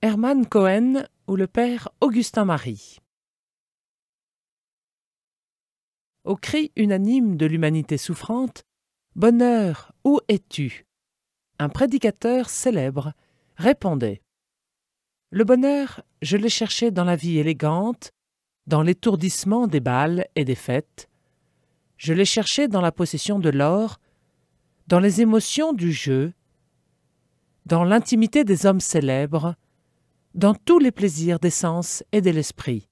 Hermann Cohen ou le père Augustin Marie. Au cri unanime de l'humanité souffrante, « Bonheur, où es-tu » un prédicateur célèbre répondait « Le bonheur, je l'ai cherché dans la vie élégante, dans l'étourdissement des bals et des fêtes. Je l'ai cherché dans la possession de l'or, dans les émotions du jeu, dans l'intimité des hommes célèbres, dans tous les plaisirs des sens et de l'esprit.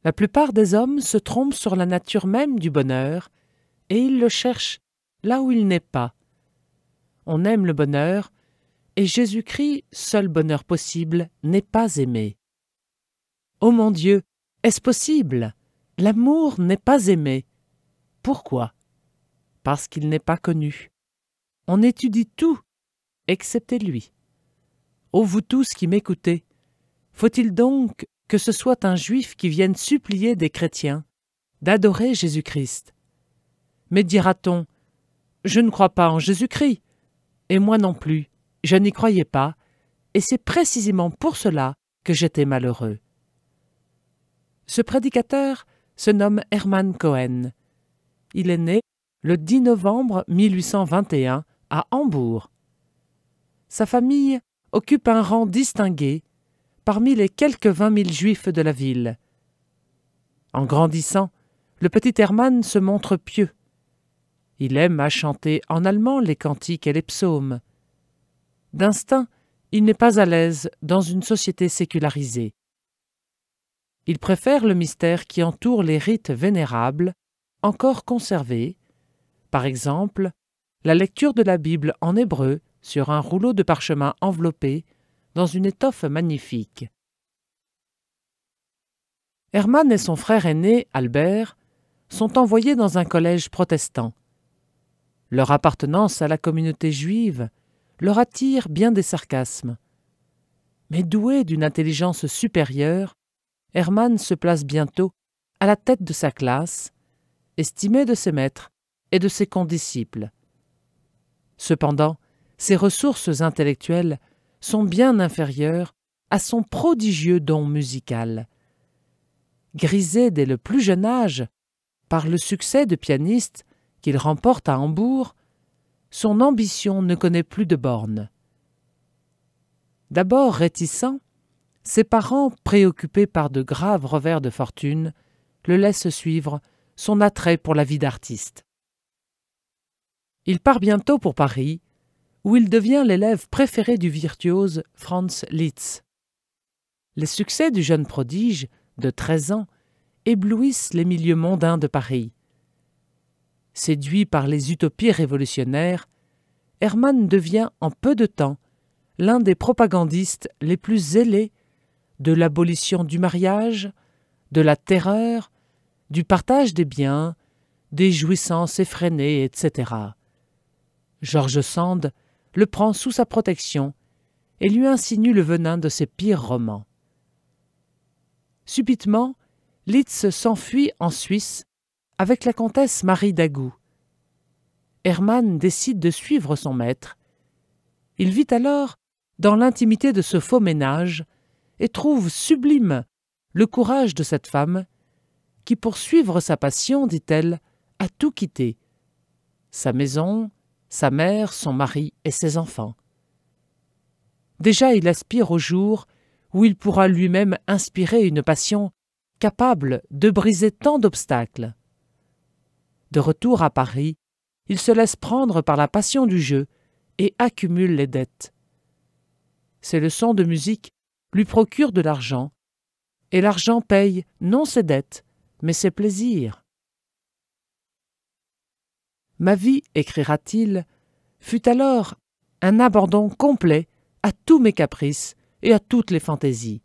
La plupart des hommes se trompent sur la nature même du bonheur et ils le cherchent là où il n'est pas. On aime le bonheur et Jésus-Christ, seul bonheur possible, n'est pas aimé. Ô mon Dieu, est-ce possible? L'amour n'est pas aimé. Pourquoi? Parce qu'il n'est pas connu. On étudie tout, excepté lui. Ô vous tous qui m'écoutez, faut-il donc que ce soit un juif qui vienne supplier des chrétiens d'adorer Jésus-Christ? Mais dira-t-on, je ne crois pas en Jésus-Christ, et moi non plus, je n'y croyais pas, et c'est précisément pour cela que j'étais malheureux. Ce prédicateur se nomme Hermann Cohen. Il est né le 10 novembre 1821 à Hambourg. Sa famille occupe un rang distingué parmi les quelques 20 000 juifs de la ville. En grandissant, le petit Hermann se montre pieux. Il aime à chanter en allemand les cantiques et les psaumes. D'instinct, il n'est pas à l'aise dans une société sécularisée. Il préfère le mystère qui entoure les rites vénérables, encore conservés, par exemple, la lecture de la Bible en hébreu sur un rouleau de parchemin enveloppé dans une étoffe magnifique. Hermann et son frère aîné, Albert, sont envoyés dans un collège protestant. Leur appartenance à la communauté juive leur attire bien des sarcasmes. Mais doué d'une intelligence supérieure, Hermann se place bientôt à la tête de sa classe, estimé de ses maîtres et de ses condisciples. Cependant, ses ressources intellectuelles sont bien inférieures à son prodigieux don musical. Grisé dès le plus jeune âge par le succès de pianiste qu'il remporte à Hambourg, son ambition ne connaît plus de bornes. D'abord réticent, ses parents, préoccupés par de graves revers de fortune, le laissent suivre son attrait pour la vie d'artiste. Il part bientôt pour Paris, où il devient l'élève préféré du virtuose Franz Liszt. Les succès du jeune prodige, de 13 ans, éblouissent les milieux mondains de Paris. Séduit par les utopies révolutionnaires, Hermann devient en peu de temps l'un des propagandistes les plus zélés de l'abolition du mariage, de la terreur, du partage des biens, des jouissances effrénées, etc. George Sand le prend sous sa protection et lui insinue le venin de ses pires romans. Subitement, Liszt s'enfuit en Suisse avec la comtesse Marie d'Agoult. Hermann décide de suivre son maître. Il vit alors dans l'intimité de ce faux ménage et trouve sublime le courage de cette femme qui, pour suivre sa passion, dit-elle, a tout quitté, sa maison, sa mère, son mari et ses enfants. Déjà il aspire au jour où il pourra lui-même inspirer une passion capable de briser tant d'obstacles. De retour à Paris, il se laisse prendre par la passion du jeu et accumule les dettes. Ses leçons de musique lui procurent de l'argent, et l'argent paye non ses dettes, mais ses plaisirs. Ma vie, écrira-t-il, fut alors un abandon complet à tous mes caprices et à toutes les fantaisies.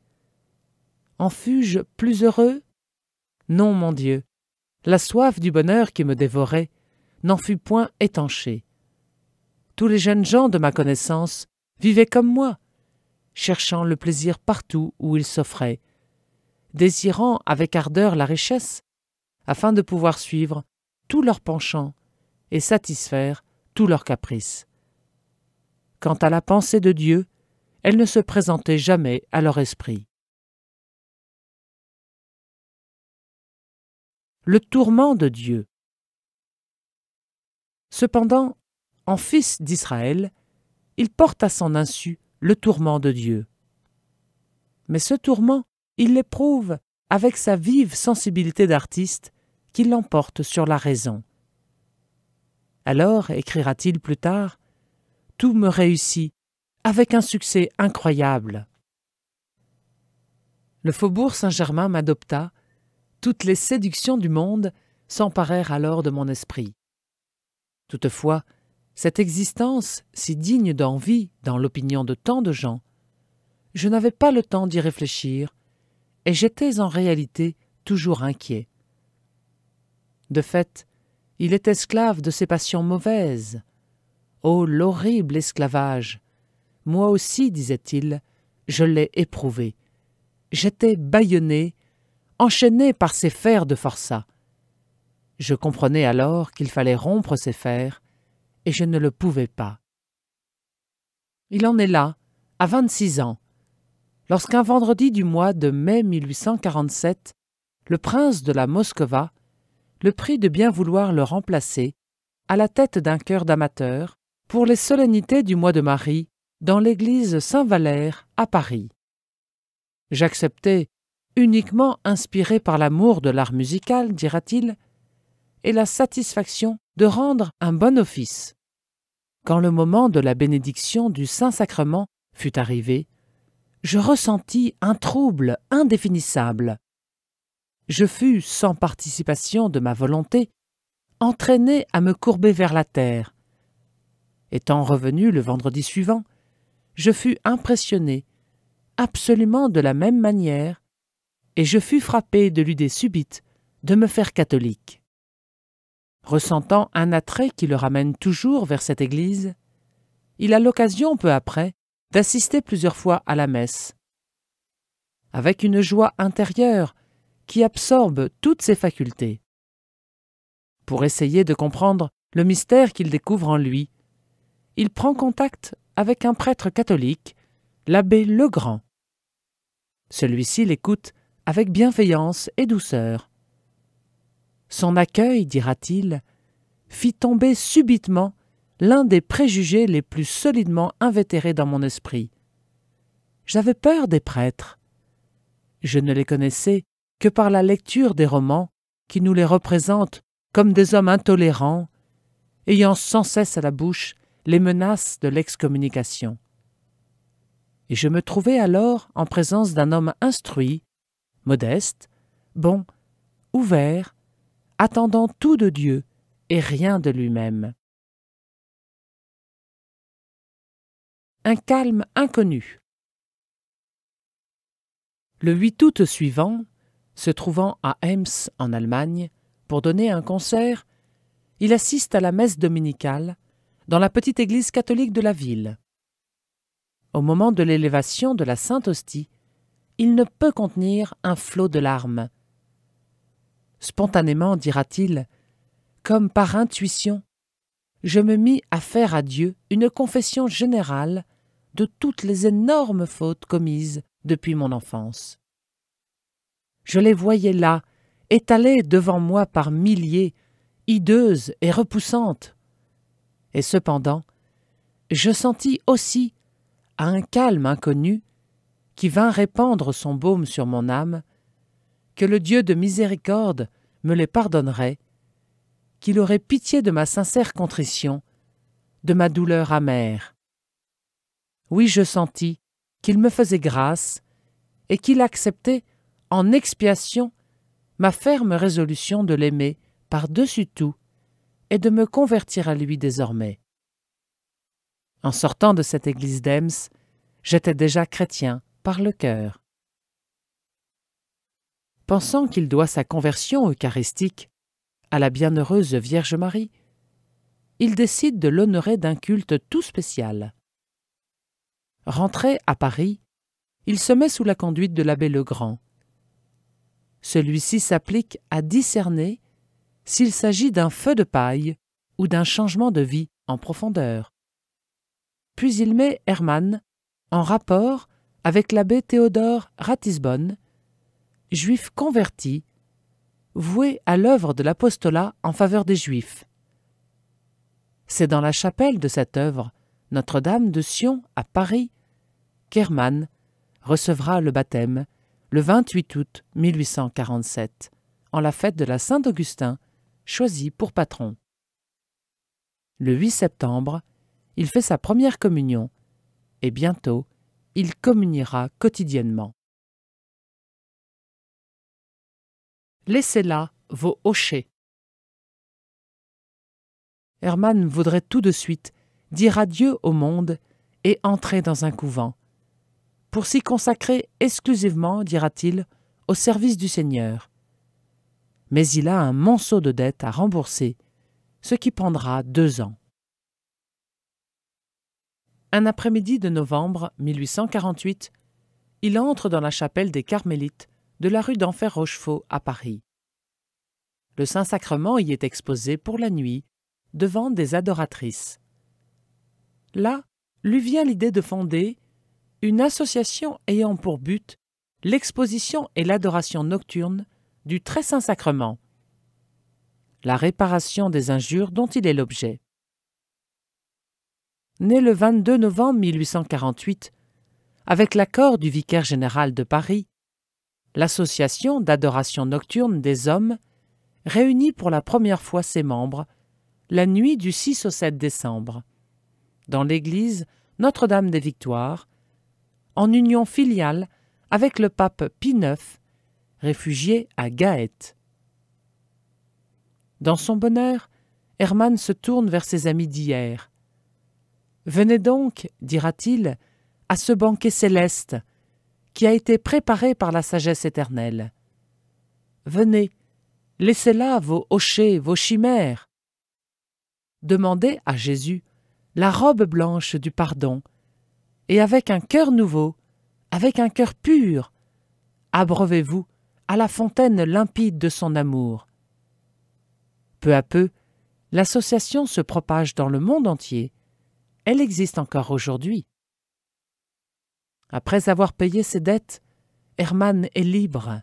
En fus-je plus heureux? Non, mon Dieu, la soif du bonheur qui me dévorait n'en fut point étanchée. Tous les jeunes gens de ma connaissance vivaient comme moi, cherchant le plaisir partout où il s'offrait, désirant avec ardeur la richesse, afin de pouvoir suivre tous leurs penchants et satisfaire tous leurs caprices. Quant à la pensée de Dieu elle ne se présentait jamais à leur esprit. Le tourment de Dieu. Cependant, en fils d'Israël, il porte à son insu le tourment de Dieu. Mais ce tourment, il l'éprouve avec sa vive sensibilité d'artiste qui l'emporte sur la raison. Alors, écrira-t-il plus tard, tout me réussit avec un succès incroyable. Le faubourg Saint-Germain m'adopta, toutes les séductions du monde s'emparèrent alors de mon esprit. Toutefois, cette existence, si digne d'envie dans l'opinion de tant de gens, je n'avais pas le temps d'y réfléchir, et j'étais en réalité toujours inquiet. De fait, il est esclave de ses passions mauvaises. Oh, l'horrible esclavage! Moi aussi, disait-il, je l'ai éprouvé. J'étais bâillonné, enchaîné par ces fers de forçat. Je comprenais alors qu'il fallait rompre ces fers, et je ne le pouvais pas. Il en est là, à 26 ans, lorsqu'un vendredi du mois de mai 1847, le prince de la Moskowa le prie de bien vouloir le remplacer à la tête d'un chœur d'amateurs pour les solennités du mois de Marie dans l'église Saint-Valère à Paris. J'acceptai, uniquement inspiré par l'amour de l'art musical, dira-t-il, et la satisfaction de rendre un bon office. Quand le moment de la bénédiction du Saint-Sacrement fut arrivé, je ressentis un trouble indéfinissable. Je fus, sans participation de ma volonté, entraîné à me courber vers la terre. Étant revenu le vendredi suivant, je fus impressionné, absolument de la même manière, et je fus frappé de l'idée subite de me faire catholique. Ressentant un attrait qui le ramène toujours vers cette église, il a l'occasion peu après d'assister plusieurs fois à la messe. Avec une joie intérieure qui absorbe toutes ses facultés. Pour essayer de comprendre le mystère qu'il découvre en lui, il prend contact avec un prêtre catholique, l'abbé Legrand. Celui-ci l'écoute avec bienveillance et douceur. Son accueil, dira-t-il, fit tomber subitement l'un des préjugés les plus solidement invétérés dans mon esprit. J'avais peur des prêtres. Je ne les connaissais que par la lecture des romans qui nous les représentent comme des hommes intolérants, ayant sans cesse à la bouche les menaces de l'excommunication. Et je me trouvais alors en présence d'un homme instruit, modeste, bon, ouvert, attendant tout de Dieu et rien de lui-même. Un calme inconnu. Le 8 août suivant, se trouvant à Ems en Allemagne pour donner un concert, il assiste à la messe dominicale dans la petite église catholique de la ville. Au moment de l'élévation de la Sainte Hostie, il ne peut contenir un flot de larmes. Spontanément, dira-t-il, comme par intuition, je me mis à faire à Dieu une confession générale de toutes les énormes fautes commises depuis mon enfance. Je les voyais là, étalées devant moi par milliers, hideuses et repoussantes. Et cependant, je sentis aussi, à un calme inconnu, qui vint répandre son baume sur mon âme, que le Dieu de miséricorde me les pardonnerait, qu'il aurait pitié de ma sincère contrition, de ma douleur amère. Oui, je sentis qu'il me faisait grâce et qu'il acceptait en expiation ma ferme résolution de l'aimer par-dessus tout et de me convertir à lui désormais. En sortant de cette église d'Ems, j'étais déjà chrétien par le cœur. Pensant qu'il doit sa conversion eucharistique à la bienheureuse Vierge Marie, il décide de l'honorer d'un culte tout spécial. Rentré à Paris, il se met sous la conduite de l'abbé Legrand. Celui-ci s'applique à discerner s'il s'agit d'un feu de paille ou d'un changement de vie en profondeur. Puis il met Hermann en rapport avec l'abbé Théodore Ratisbonne, juif converti, voué à l'œuvre de l'apostolat en faveur des Juifs. C'est dans la chapelle de cette œuvre, Notre-Dame de Sion à Paris, qu'Hermann recevra le baptême le 28 août 1847, en la fête de la Saint-Augustin, choisi pour patron. Le 8 septembre, il fait sa première communion, et bientôt, il communiera quotidiennement. Laissez là vos hochets. Hermann voudrait tout de suite dire adieu au monde et entrer dans un couvent, pour s'y consacrer exclusivement, dira-t-il, au service du Seigneur. Mais il a un monceau de dettes à rembourser, ce qui prendra 2 ans. Un après-midi de novembre 1848, il entre dans la chapelle des Carmélites de la rue d'Enfer-Rochefort à Paris. Le Saint-Sacrement y est exposé pour la nuit, devant des adoratrices. Là, lui vient l'idée de fonder une association ayant pour but l'exposition et l'adoration nocturne du Très Saint-Sacrement, la réparation des injures dont il est l'objet. Né le 22 novembre 1848, avec l'accord du vicaire général de Paris, l'association d'adoration nocturne des hommes réunit pour la première fois ses membres la nuit du 6 au 7 décembre, dans l'église Notre-Dame des Victoires, en union filiale avec le pape Pie IX, réfugié à Gaète. Dans son bonheur, Hermann se tourne vers ses amis d'hier. « Venez donc, dira-t-il, à ce banquet céleste qui a été préparé par la sagesse éternelle. Venez, laissez là vos hochets, vos chimères. Demandez à Jésus la robe blanche du pardon, et avec un cœur nouveau, avec un cœur pur, abreuvez-vous à la fontaine limpide de son amour. » Peu à peu, l'association se propage dans le monde entier. Elle existe encore aujourd'hui. Après avoir payé ses dettes, Hermann est libre.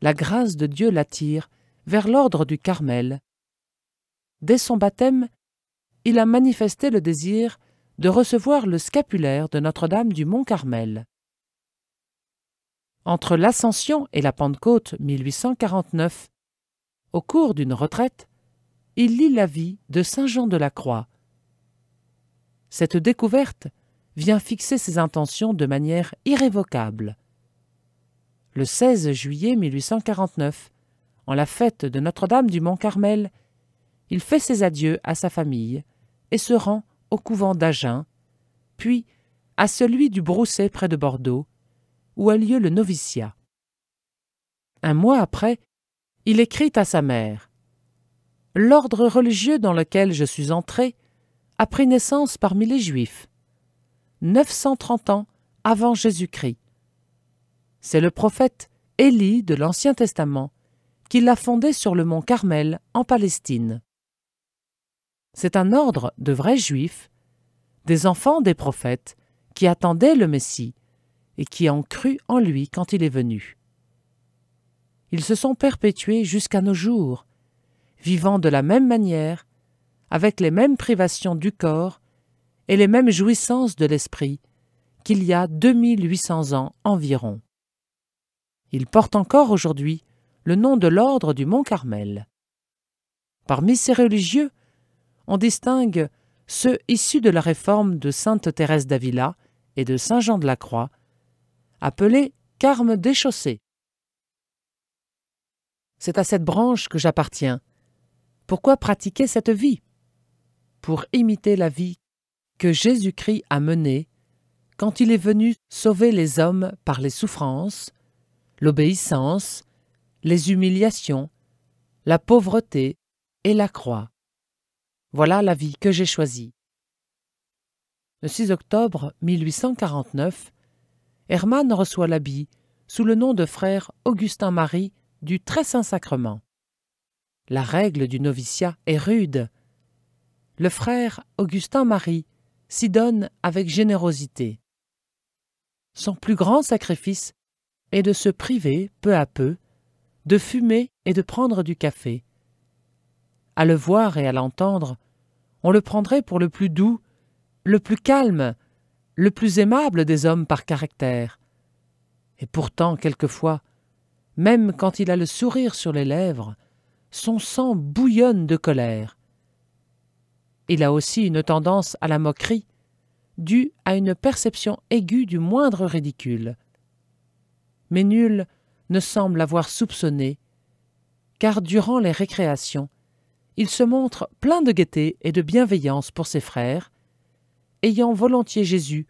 La grâce de Dieu l'attire vers l'ordre du Carmel. Dès son baptême, il a manifesté le désir de recevoir le scapulaire de Notre-Dame du Mont-Carmel. Entre l'Ascension et la Pentecôte 1849, au cours d'une retraite, il lit la vie de saint Jean de la Croix. Cette découverte vient fixer ses intentions de manière irrévocable. Le 16 juillet 1849, en la fête de Notre-Dame du Mont-Carmel, il fait ses adieux à sa famille et se rend au couvent d'Agen, puis à celui du Brousset près de Bordeaux, où a lieu le noviciat. Un mois après, il écrit à sa mère « L'ordre religieux dans lequel je suis entré a pris naissance parmi les Juifs, 930 ans avant Jésus-Christ. C'est le prophète Élie de l'Ancien Testament qui l'a fondé sur le mont Carmel en Palestine. C'est un ordre de vrais Juifs, des enfants des prophètes, qui attendaient le Messie et qui ont cru en lui quand il est venu. Ils se sont perpétués jusqu'à nos jours, vivant de la même manière, avec les mêmes privations du corps et les mêmes jouissances de l'esprit qu'il y a 2800 ans environ. Ils portent encore aujourd'hui le nom de l'ordre du Mont-Carmel. Parmi ces religieux, on distingue ceux issus de la réforme de sainte Thérèse d'Avila et de saint Jean de la Croix, appelés carmes déchaussés. C'est à cette branche que j'appartiens. Pourquoi pratiquer cette vie? Pour imiter la vie que Jésus-Christ a menée quand il est venu sauver les hommes par les souffrances, l'obéissance, les humiliations, la pauvreté et la croix. Voilà la vie que j'ai choisie. Le 6 octobre 1849, Hermann reçoit l'habit sous le nom de frère Augustin-Marie du Très Saint-Sacrement. La règle du noviciat est rude. Le frère Augustin-Marie s'y donne avec générosité. son plus grand sacrifice est de se priver, peu à peu, de fumer et de prendre du café. À le voir et à l'entendre, on le prendrait pour le plus doux, le plus calme, le plus aimable des hommes par caractère. Et pourtant, quelquefois, même quand il a le sourire sur les lèvres, son sang bouillonne de colère. Il a aussi une tendance à la moquerie, due à une perception aiguë du moindre ridicule. Mais nul ne semble l'avoir soupçonné, car durant les récréations, il se montre plein de gaieté et de bienveillance pour ses frères, ayant volontiers Jésus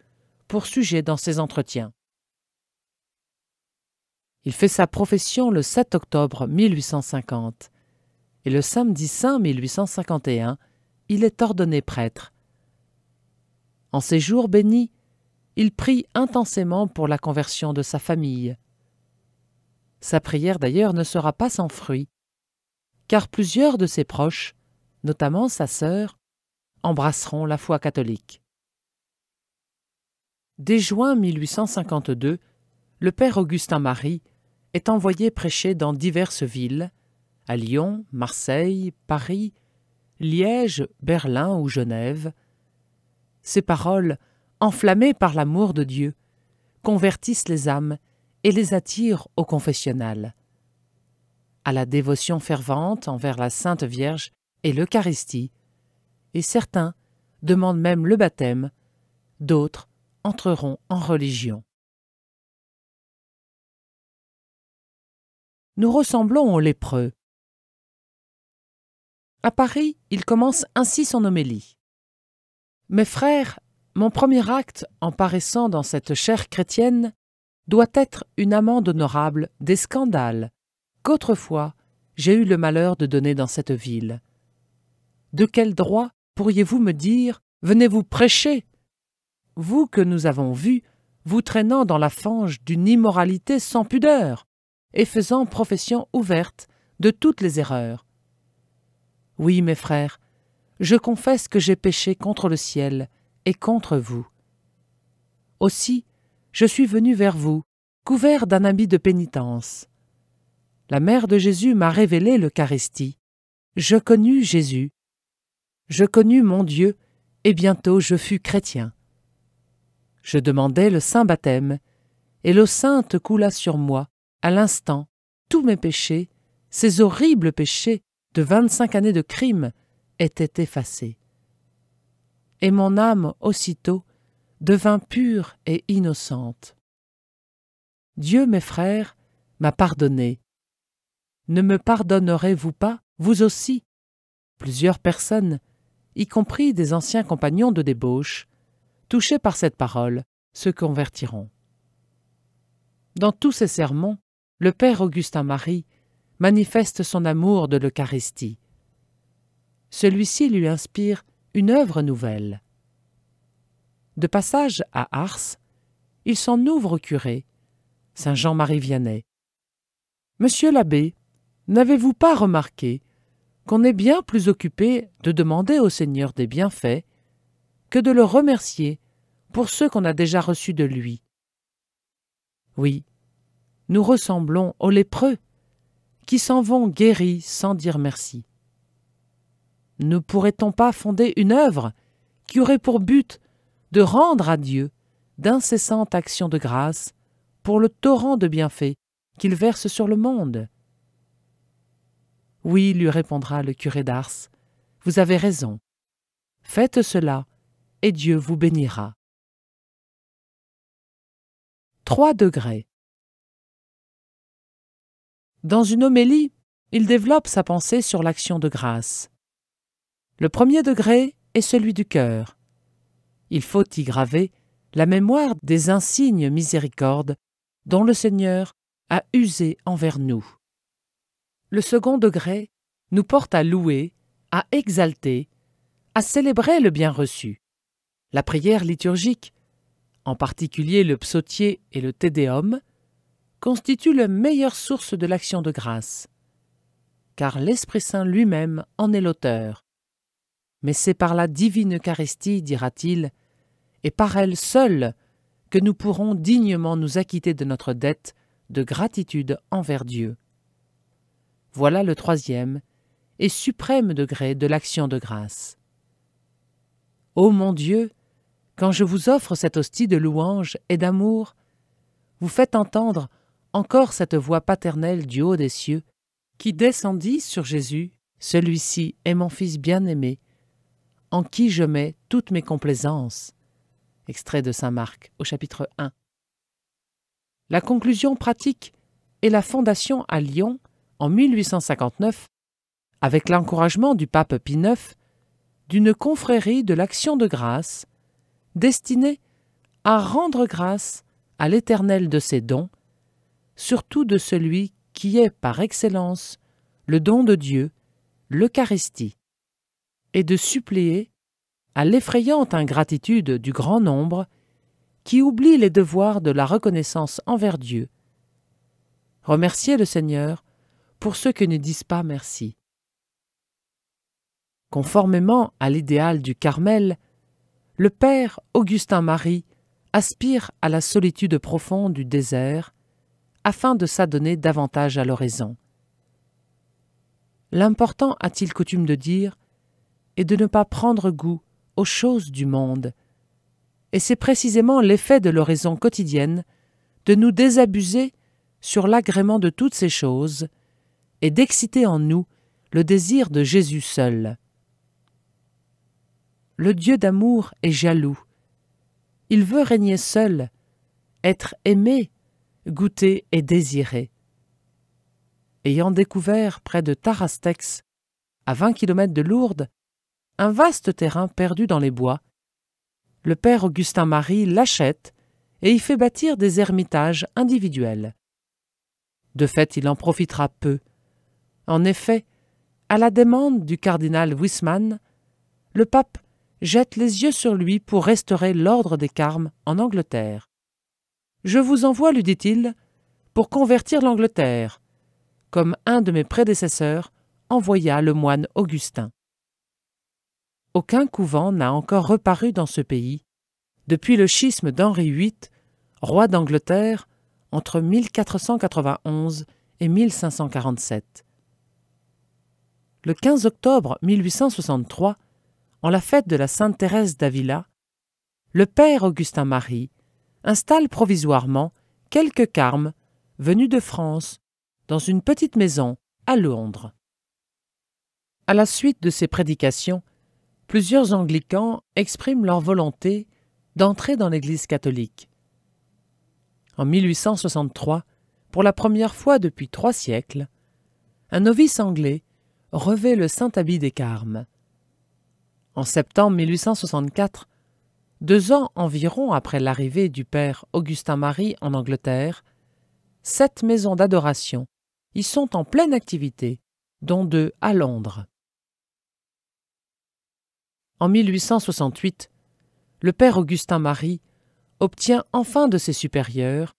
pour sujet dans ses entretiens. Il fait sa profession le 7 octobre 1850, et le samedi saint 1851, il est ordonné prêtre. En ces jours bénis, il prie intensément pour la conversion de sa famille. Sa prière d'ailleurs ne sera pas sans fruit, car plusieurs de ses proches, notamment sa sœur, embrasseront la foi catholique. Dès juin 1852, le père Augustin Marie est envoyé prêcher dans diverses villes, à Lyon, Marseille, Paris, Liège, Berlin ou Genève. Ses paroles, enflammées par l'amour de Dieu, convertissent les âmes et les attirent au confessionnal, à la dévotion fervente envers la Sainte Vierge et l'Eucharistie, et certains demandent même le baptême, d'autres entreront en religion. Nous ressemblons aux lépreux. À Paris, il commence ainsi son homélie. Mes frères, mon premier acte en paraissant dans cette chair chrétienne doit être une amende honorable des scandales qu'autrefois j'ai eu le malheur de donner dans cette ville. De quel droit pourriez-vous me dire « Venez-vous prêcher » vous que nous avons vu vous traînant dans la fange d'une immoralité sans pudeur et faisant profession ouverte de toutes les erreurs. Oui, mes frères, je confesse que j'ai péché contre le ciel et contre vous. Aussi, je suis venu vers vous, couvert d'un habit de pénitence. La mère de Jésus m'a révélé l'Eucharistie. Je connus Jésus. Je connus mon Dieu, et bientôt je fus chrétien. Je demandai le saint baptême, et l'eau sainte coula sur moi. À l'instant, tous mes péchés, ces horribles péchés de 25 années de crime, étaient effacés. Et mon âme, aussitôt, devint pure et innocente. Dieu, mes frères, m'a pardonné. Ne me pardonnerez-vous pas, vous aussi? Plusieurs personnes, y compris des anciens compagnons de débauche, touchés par cette parole, se convertiront. Dans tous ses sermons, le père Augustin Marie manifeste son amour de l'Eucharistie. Celui-ci lui inspire une œuvre nouvelle. De passage à Ars, il s'en ouvre au curé, saint Jean-Marie Vianney. « Monsieur l'abbé, n'avez-vous pas remarqué qu'on est bien plus occupé de demander au Seigneur des bienfaits que de le remercier pour ceux qu'on a déjà reçus de lui? Oui, nous ressemblons aux lépreux qui s'en vont guéris sans dire merci. Ne pourrait-on pas fonder une œuvre qui aurait pour but de rendre à Dieu d'incessantes actions de grâce pour le torrent de bienfaits qu'il verse sur le monde? Oui, lui répondra le curé d'Ars, vous avez raison. Faites cela, et Dieu vous bénira. 3 degrés. Dans une homélie, il développe sa pensée sur l'action de grâce. Le premier degré est celui du cœur. Il faut y graver la mémoire des insignes miséricordes dont le Seigneur a usé envers nous. Le second degré nous porte à louer, à exalter, à célébrer le bien reçu. La prière liturgique, en particulier le psautier et le Te Deum, constitue la meilleure source de l'action de grâce, car l'Esprit Saint lui-même en est l'auteur. Mais c'est par la divine Eucharistie, dira-t-il, et par elle seule, que nous pourrons dignement nous acquitter de notre dette de gratitude envers Dieu. Voilà le troisième et suprême degré de l'action de grâce. Ô mon Dieu, quand je vous offre cette hostie de louange et d'amour, vous faites entendre encore cette voix paternelle du haut des cieux qui descendit sur Jésus, celui-ci est mon Fils bien-aimé, en qui je mets toutes mes complaisances. Extrait de saint Marc au chapitre 1. La conclusion pratique est la fondation à Lyon, en 1859, avec l'encouragement du pape Pie IX, d'une confrérie de l'action de grâce destinée à rendre grâce à l'Éternel de ses dons, surtout de celui qui est par excellence le don de Dieu, l'Eucharistie, et de suppléer à l'effrayante ingratitude du grand nombre qui oublie les devoirs de la reconnaissance envers Dieu. Remerciez le Seigneur pour ceux qui ne disent pas merci. Conformément à l'idéal du Carmel, le père Augustin-Marie aspire à la solitude profonde du désert afin de s'adonner davantage à l'oraison. L'important, a-t-il coutume de dire, est de ne pas prendre goût aux choses du monde, et c'est précisément l'effet de l'oraison quotidienne de nous désabuser sur l'agrément de toutes ces choses et d'exciter en nous le désir de Jésus seul. Le Dieu d'amour est jaloux. Il veut régner seul, être aimé, goûté et désiré. Ayant découvert près de Tarastex, à 20 km de Lourdes, un vaste terrain perdu dans les bois, le père Augustin-Marie l'achète et y fait bâtir des ermitages individuels. De fait, il en profitera peu. En effet, à la demande du cardinal Wiseman, le pape jette les yeux sur lui pour restaurer l'ordre des Carmes en Angleterre. « Je vous envoie, lui dit-il, pour convertir l'Angleterre, comme un de mes prédécesseurs envoya le moine Augustin. » Aucun couvent n'a encore reparu dans ce pays depuis le schisme d'Henri VIII, roi d'Angleterre, entre 1491 et 1547. Le 15 octobre 1863, en la fête de la Sainte Thérèse d'Avila, le père Augustin-Marie installe provisoirement quelques carmes venus de France dans une petite maison à Londres. À la suite de ces prédications, plusieurs anglicans expriment leur volonté d'entrer dans l'Église catholique. En 1863, pour la première fois depuis 3 siècles, un novice anglais revêt le saint habit des Carmes. En septembre 1864, 2 ans environ après l'arrivée du père Augustin-Marie en Angleterre, 7 maisons d'adoration y sont en pleine activité, dont 2 à Londres. En 1868, le père Augustin-Marie obtient enfin de ses supérieurs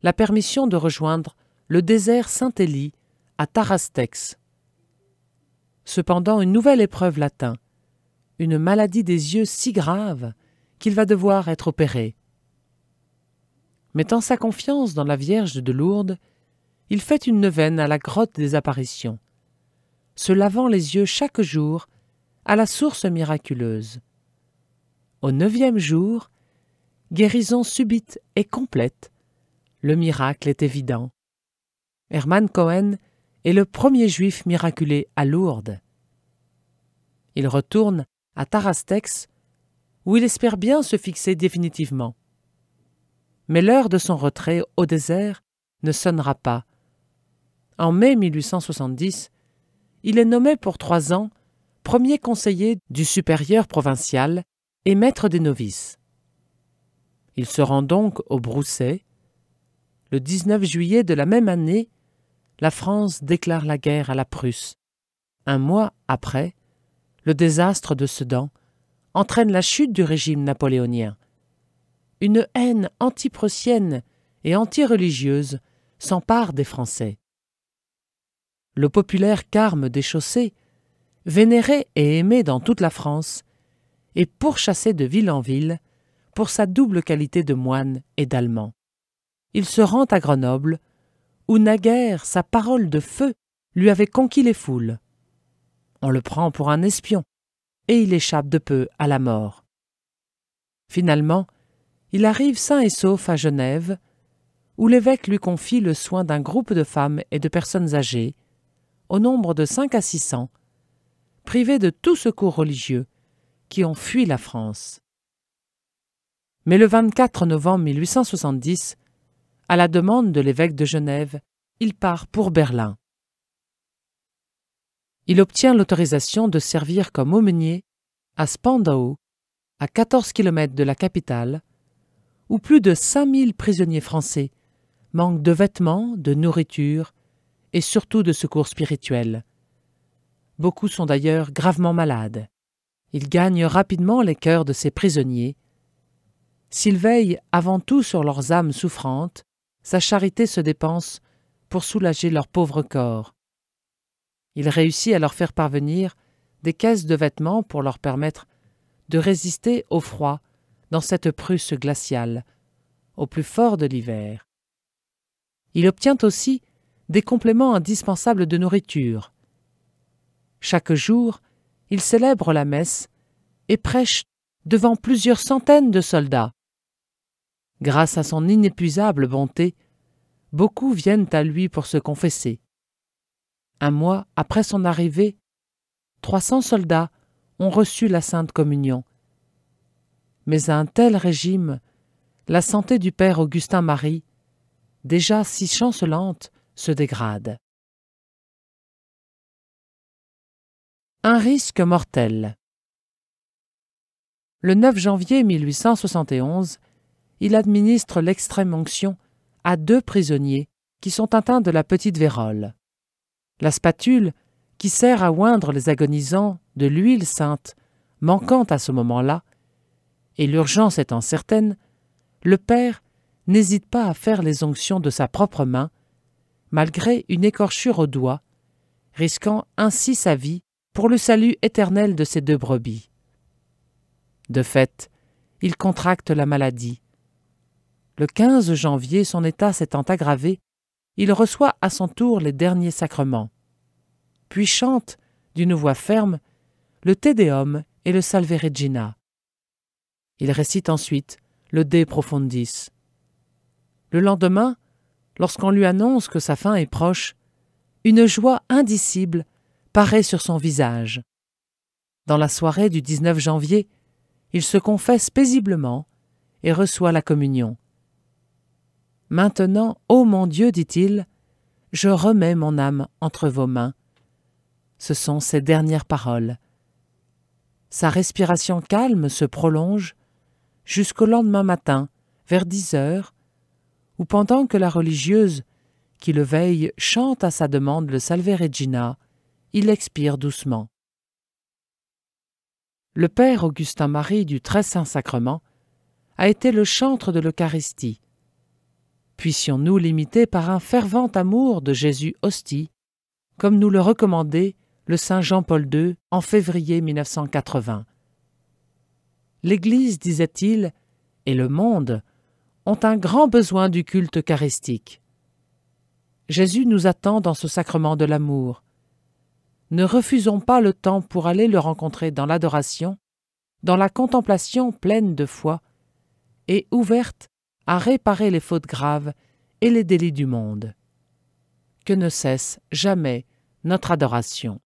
la permission de rejoindre le désert Saint-Élie à Tarastex. Cependant, une nouvelle épreuve l'atteint, une maladie des yeux si grave qu'il va devoir être opéré. Mettant sa confiance dans la Vierge de Lourdes, il fait une neuvaine à la grotte des apparitions, se lavant les yeux chaque jour à la source miraculeuse. Au 9e jour, guérison subite et complète, le miracle est évident. Hermann Cohen est le premier juif miraculé à Lourdes. Il retourne à Tarastex, où il espère bien se fixer définitivement. Mais l'heure de son retrait au désert ne sonnera pas. En mai 1870, il est nommé pour 3 ans premier conseiller du supérieur provincial et maître des novices. Il se rend donc au Brousset. Le 19 juillet de la même année, la France déclare la guerre à la Prusse. Un mois après, le désastre de Sedan entraîne la chute du régime napoléonien. Une haine anti-prussienne et anti-religieuse s'empare des Français. Le populaire Carme des Chaussées, vénéré et aimé dans toute la France, est pourchassé de ville en ville pour sa double qualité de moine et d'Allemand. Il se rend à Grenoble, où naguère sa parole de feu lui avait conquis les foules. On le prend pour un espion, et il échappe de peu à la mort. Finalement, il arrive sain et sauf à Genève, où l'évêque lui confie le soin d'un groupe de femmes et de personnes âgées, au nombre de 5 à 600, privées de tout secours religieux, qui ont fui la France. Mais le 24 novembre 1870, à la demande de l'évêque de Genève, il part pour Berlin. Il obtient l'autorisation de servir comme aumônier à Spandau, à 14 km de la capitale, où plus de 5000 prisonniers français manquent de vêtements, de nourriture et surtout de secours spirituels. Beaucoup sont d'ailleurs gravement malades. Il gagne rapidement les cœurs de ses prisonniers. S'il veille avant tout sur leurs âmes souffrantes, sa charité se dépense pour soulager leurs pauvres corps. Il réussit à leur faire parvenir des caisses de vêtements pour leur permettre de résister au froid dans cette Prusse glaciale, au plus fort de l'hiver. Il obtient aussi des compléments indispensables de nourriture. Chaque jour, il célèbre la messe et prêche devant plusieurs centaines de soldats. Grâce à son inépuisable bonté, beaucoup viennent à lui pour se confesser. Un mois après son arrivée, 300 soldats ont reçu la Sainte Communion. Mais à un tel régime, la santé du père Augustin-Marie, déjà si chancelante, se dégrade. Un risque mortel. Le 9 janvier 1871, il administre l'extrême-onction à 2 prisonniers qui sont atteints de la petite vérole. La spatule, qui sert à oindre les agonisants de l'huile sainte, manquant à ce moment-là, et l'urgence étant certaine, le père n'hésite pas à faire les onctions de sa propre main, malgré une écorchure au doigt, risquant ainsi sa vie pour le salut éternel de ses 2 brebis. De fait, il contracte la maladie. Le 15 janvier, son état s'étant aggravé, il reçoit à son tour les derniers sacrements, puis chante, d'une voix ferme, le Te Deum et le Salve Regina. Il récite ensuite le De Profundis. Le lendemain, lorsqu'on lui annonce que sa fin est proche, une joie indicible paraît sur son visage. Dans la soirée du 19 janvier, il se confesse paisiblement et reçoit la communion. « Maintenant, ô mon Dieu, dit-il, je remets mon âme entre vos mains. » Ce sont ses dernières paroles. Sa respiration calme se prolonge jusqu'au lendemain matin, vers 10 heures, où pendant que la religieuse qui le veille chante à sa demande le Salve Regina, il expire doucement. Le père Augustin-Marie du Très-Saint-Sacrement a été le chantre de l'Eucharistie. Puissions-nous l'imiter par un fervent amour de Jésus hostie, comme nous le recommandait le Saint Jean-Paul II en février 1980. L'Église, disait-il, et le monde ont un grand besoin du culte eucharistique. Jésus nous attend dans ce sacrement de l'amour. Ne refusons pas le temps pour aller le rencontrer dans l'adoration, dans la contemplation pleine de foi et ouverte à réparer les fautes graves et les délits du monde. Que ne cesse jamais notre adoration.